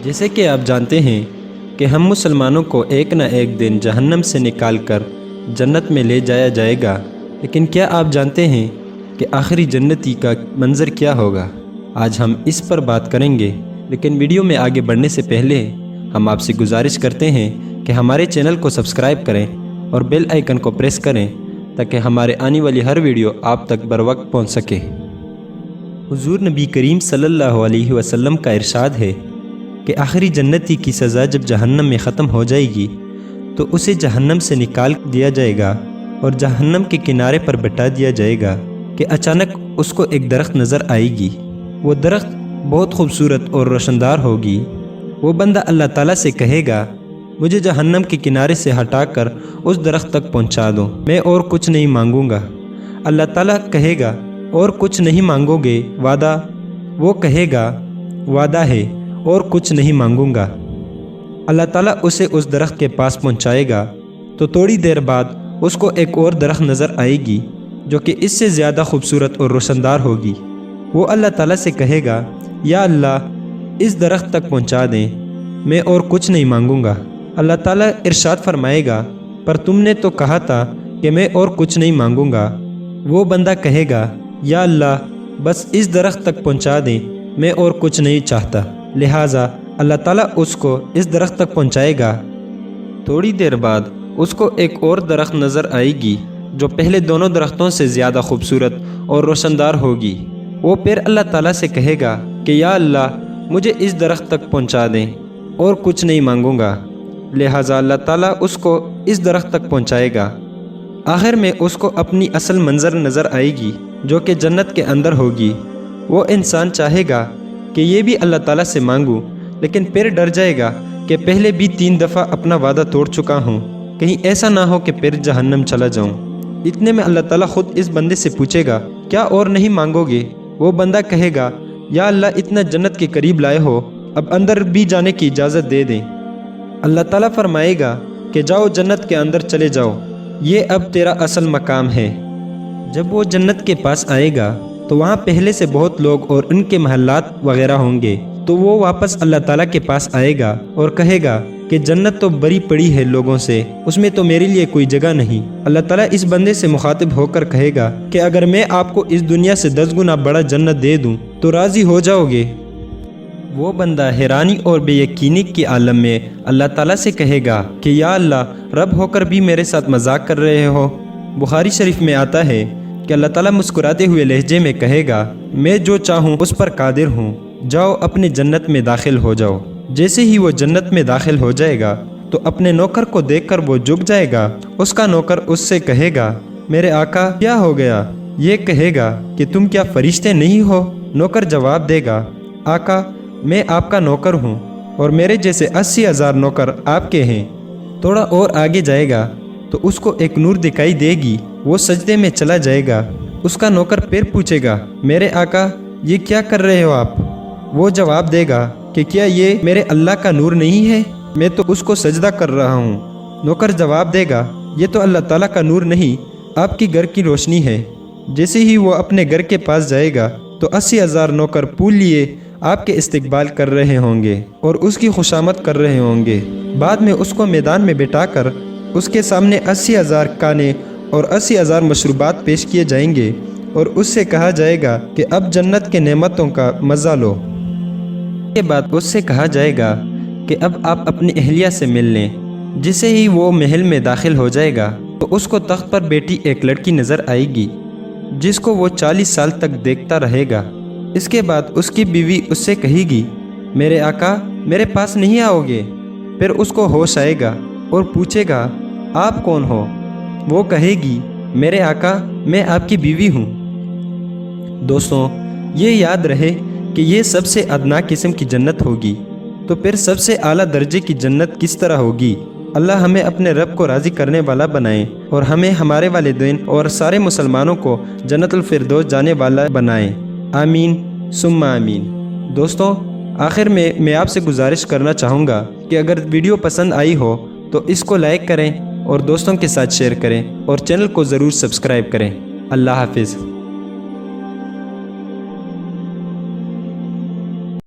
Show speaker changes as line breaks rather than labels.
جیسے کہ آپ جانتے ہیں کہ ہم مسلمانوں کو ایک نہ ایک دن جہنم سے نکال کر جنت میں لے جایا جائے گا، لیکن کیا آپ جانتے ہیں کہ آخری جنتی کا منظر کیا ہوگا؟ آج ہم اس پر بات کریں گے، لیکن ویڈیو میں آگے بڑھنے سے پہلے ہم آپ سے گزارش کرتے ہیں کہ ہمارے چینل کو سبسکرائب کریں اور بیل آئیکن کو پریس کریں تاکہ ہمارے آنے والی ہر ویڈیو آپ تک بروقت پہنچ سکے۔ حضور نبی کریم صلی اللہ علیہ وسلم کا ارشاد ہے کہ آخری جنتی کی سزا جب جہنم میں ختم ہو جائے گی تو اسے جہنم سے نکال دیا جائے گا اور جہنم کے کنارے پر بٹھا دیا جائے گا کہ اچانک اس کو ایک درخت نظر آئے گی۔ وہ درخت بہت خوبصورت اور روشندار ہوگی۔ وہ بندہ اللہ تعالیٰ سے کہے گا، مجھے جہنم کے کنارے سے ہٹا کر اس درخت تک پہنچا دو، میں اور کچھ نہیں مانگوں گا۔ اللہ تعالیٰ کہے گا، اور کچھ نہیں مانگو گے وعدہ؟ وہ کہے گا، وعدہ ہے اور کچھ نہیں مانگوں گا۔ اللہ تعالیٰ اسے اس درخت کے پاس پہنچائے گا تو تھوڑی دیر بعد اس کو ایک اور درخت نظر آئے گی جو کہ اس سے زیادہ خوبصورت اور روشندار ہوگی۔ وہ اللہ تعالیٰ سے کہے گا، یا اللہ اس درخت تک پہنچا دیں، میں اور کچھ نہیں مانگوں گا۔ اللہ تعالیٰ ارشاد فرمائے گا، پر تم نے تو کہا تھا کہ میں اور کچھ نہیں مانگوں گا۔ وہ بندہ کہے گا، یا اللہ بس اس درخت تک پہنچا دیں، میں اور کچھ نہیں چاہتا۔ لہٰذا اللہ تعالیٰ اس کو اس درخت تک پہنچائے گا۔ تھوڑی دیر بعد اس کو ایک اور درخت نظر آئے گی جو پہلے دونوں درختوں سے زیادہ خوبصورت اور روشندار ہوگی۔ وہ پھر اللہ تعالیٰ سے کہے گا کہ یا اللہ مجھے اس درخت تک پہنچا دیں اور کچھ نہیں مانگوں گا۔ لہٰذا اللہ تعالیٰ اس کو اس درخت تک پہنچائے گا۔ آخر میں اس کو اپنی اصل منظر نظر آئے گی جو کہ جنت کے اندر ہوگی۔ وہ انسان چاہے گا کہ یہ بھی اللہ تعالیٰ سے مانگوں، لیکن پھر ڈر جائے گا کہ پہلے بھی 3 دفعہ اپنا وعدہ توڑ چکا ہوں، کہیں ایسا نہ ہو کہ پھر جہنم چلا جاؤں۔ اتنے میں اللہ تعالیٰ خود اس بندے سے پوچھے گا، کیا اور نہیں مانگو گے؟ وہ بندہ کہے گا، یا اللہ اتنا جنت کے قریب لائے ہو، اب اندر بھی جانے کی اجازت دے دیں۔ اللہ تعالیٰ فرمائے گا کہ جاؤ جنت کے اندر چلے جاؤ، یہ اب تیرا اصل مقام ہے۔ جب وہ جنت کے پاس آئے گا تو وہاں پہلے سے بہت لوگ اور ان کے محلات وغیرہ ہوں گے، تو وہ واپس اللہ تعالیٰ کے پاس آئے گا اور کہے گا کہ جنت تو بری پڑی ہے لوگوں سے، اس میں تو میرے لیے کوئی جگہ نہیں۔ اللہ تعالیٰ اس بندے سے مخاطب ہو کر کہے گا کہ اگر میں آپ کو اس دنیا سے 10 گنا بڑا جنت دے دوں تو راضی ہو جاؤ گے؟ وہ بندہ حیرانی اور بے یقینی کے عالم میں اللہ تعالیٰ سے کہے گا کہ یا اللہ رب ہو کر بھی میرے ساتھ مذاق کر رہے ہو۔ بخاری شریف میں آتا ہے کہ اللہ تعالیٰ مسکراتے ہوئے لہجے میں کہے گا، میں جو چاہوں اس پر قادر ہوں، جاؤ اپنے جنت میں داخل ہو جاؤ۔ جیسے ہی وہ جنت میں داخل ہو جائے گا تو اپنے نوکر کو دیکھ کر وہ جھک جائے گا۔ اس کا نوکر اس سے کہے گا، میرے آقا کیا ہو گیا؟ یہ کہے گا کہ تم کیا فرشتے نہیں ہو؟ نوکر جواب دے گا، آقا میں آپ کا نوکر ہوں اور میرے جیسے 80,000 نوکر آپ کے ہیں۔ تھوڑا اور آگے جائے گا تو اس کو ایک نور دکھائی دے گی، وہ سجدے میں چلا جائے گا۔ اس کا نوکر پھر پوچھے گا، میرے آقا یہ کیا کر رہے ہو آپ؟ وہ جواب دے گا کہ کیا یہ میرے اللہ کا نور نہیں ہے؟ میں تو اس کو سجدہ کر رہا ہوں۔ نوکر جواب دے گا، یہ تو اللہ تعالیٰ کا نور نہیں، آپ کی گھر کی روشنی ہے۔ جیسے ہی وہ اپنے گھر کے پاس جائے گا تو 80,000 نوکر پھول لیے آپ کے استقبال کر رہے ہوں گے اور اس کی خوشامد کر رہے ہوں گے۔ بعد میں اس کو میدان میں بٹھا کر اس کے سامنے 80,000 کانے اور 80,000 مشروبات پیش کیے جائیں گے اور اس سے کہا جائے گا کہ اب جنت کے نعمتوں کا مزہ لو۔ اس کے بعد اس سے کہا جائے گا کہ اب آپ اپنی اہلیہ سے مل لیں۔ جسے ہی وہ محل میں داخل ہو جائے گا تو اس کو تخت پر بیٹھی ایک لڑکی نظر آئے گی جس کو وہ 40 سال تک دیکھتا رہے گا۔ اس کے بعد اس کی بیوی اس سے کہے گی، میرے آقا میرے پاس نہیں آؤ گے؟ پھر اس کو ہوش آئے گا اور پوچھے گا، آپ کون ہو؟ وہ کہے گی، میرے آقا میں آپ کی بیوی ہوں۔ دوستوں یہ یاد رہے کہ یہ سب سے ادنا قسم کی جنت ہوگی، تو پھر سب سے اعلیٰ درجے کی جنت کس طرح ہوگی؟ اللہ ہمیں اپنے رب کو راضی کرنے والا بنائے اور ہمیں ہمارے والدین اور سارے مسلمانوں کو جنت الفردوس جانے والا بنائے، آمین ثم آمین۔ دوستوں آخر میں آپ سے گزارش کرنا چاہوں گا کہ اگر ویڈیو پسند آئی ہو تو اس کو لائک کریں اور دوستوں کے ساتھ شیئر کریں اور چینل کو ضرور سبسکرائب کریں۔ اللہ حافظ۔